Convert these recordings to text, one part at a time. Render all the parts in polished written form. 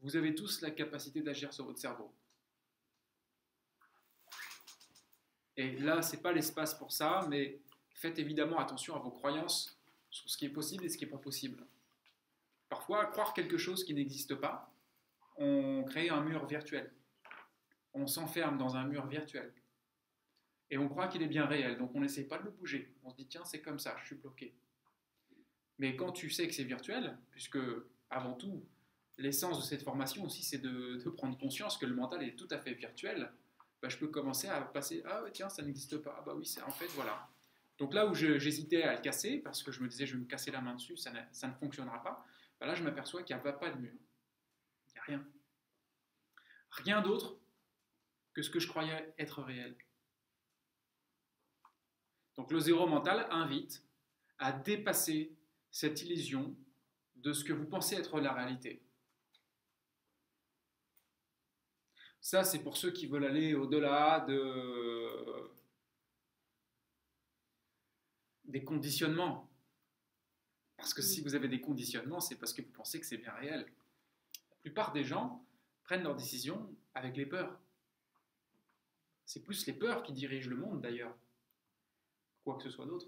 vous avez tous la capacité d'agir sur votre cerveau. Et là, ce n'est pas l'espace pour ça, mais faites évidemment attention à vos croyances sur ce qui est possible et ce qui n'est pas possible. Parfois, croire quelque chose qui n'existe pas, on crée un mur virtuel. On s'enferme dans un mur virtuel. Et on croit qu'il est bien réel, donc on n'essaie pas de le bouger. On se dit, tiens, c'est comme ça, je suis bloqué. Mais quand tu sais que c'est virtuel, puisque avant tout, l'essence de cette formation aussi, c'est de prendre conscience que le mental est tout à fait virtuel, bah, je peux commencer à passer, ah tiens, ça n'existe pas, ah bah oui, c'est en fait, voilà. Donc là où j'hésitais à le casser, parce que je me disais, je vais me casser la main dessus, ça ne fonctionnera pas, bah là je m'aperçois qu'il n'y a pas de mur. Il n'y a rien. Rien d'autre que ce que je croyais être réel. Donc le zéro mental invite à dépasser cette illusion de ce que vous pensez être la réalité. Ça, c'est pour ceux qui veulent aller au-delà des conditionnements. Parce que si vous avez des conditionnements, c'est parce que vous pensez que c'est bien réel. La plupart des gens prennent leurs décisions avec les peurs. C'est plus les peurs qui dirigent le monde, d'ailleurs, quoi que ce soit d'autre.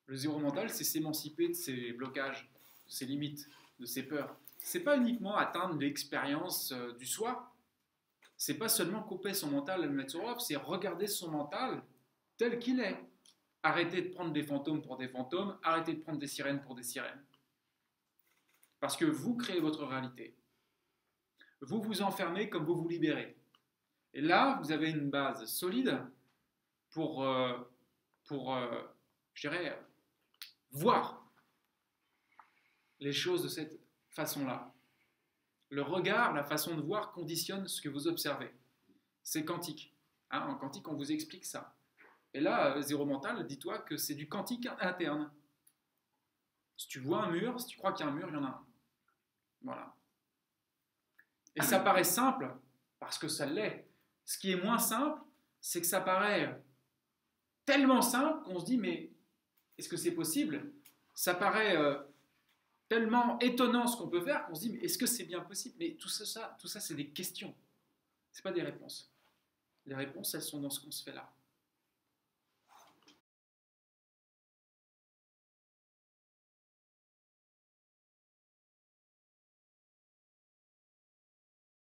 Le zéro mental, c'est s'émanciper de ses blocages, de ses limites, de ses peurs. C'est pas uniquement atteindre l'expérience du soi. C'est pas seulement couper son mental et le mettre sur off, c'est regarder son mental tel qu'il est. Arrêtez de prendre des fantômes pour des fantômes, arrêtez de prendre des sirènes pour des sirènes. Parce que vous créez votre réalité. Vous vous enfermez comme vous vous libérez. Et là, vous avez une base solide pour je dirais, voir les choses de cette façon-là. Le regard, la façon de voir conditionne ce que vous observez. C'est quantique. En quantique, on vous explique ça. Et là, zéro mental, dis-toi que c'est du quantique interne. Si tu vois un mur, si tu crois qu'il y a un mur, il y en a un. Voilà. Et ça paraît simple, parce que ça l'est. Ce qui est moins simple, c'est que ça paraît tellement simple qu'on se dit, mais est-ce que c'est possible? Ça paraît tellement étonnant ce qu'on peut faire qu'on se dit, mais est-ce que c'est bien possible? Mais tout ça c'est des questions. Ce n'est pas des réponses. Les réponses, elles sont dans ce qu'on se fait là.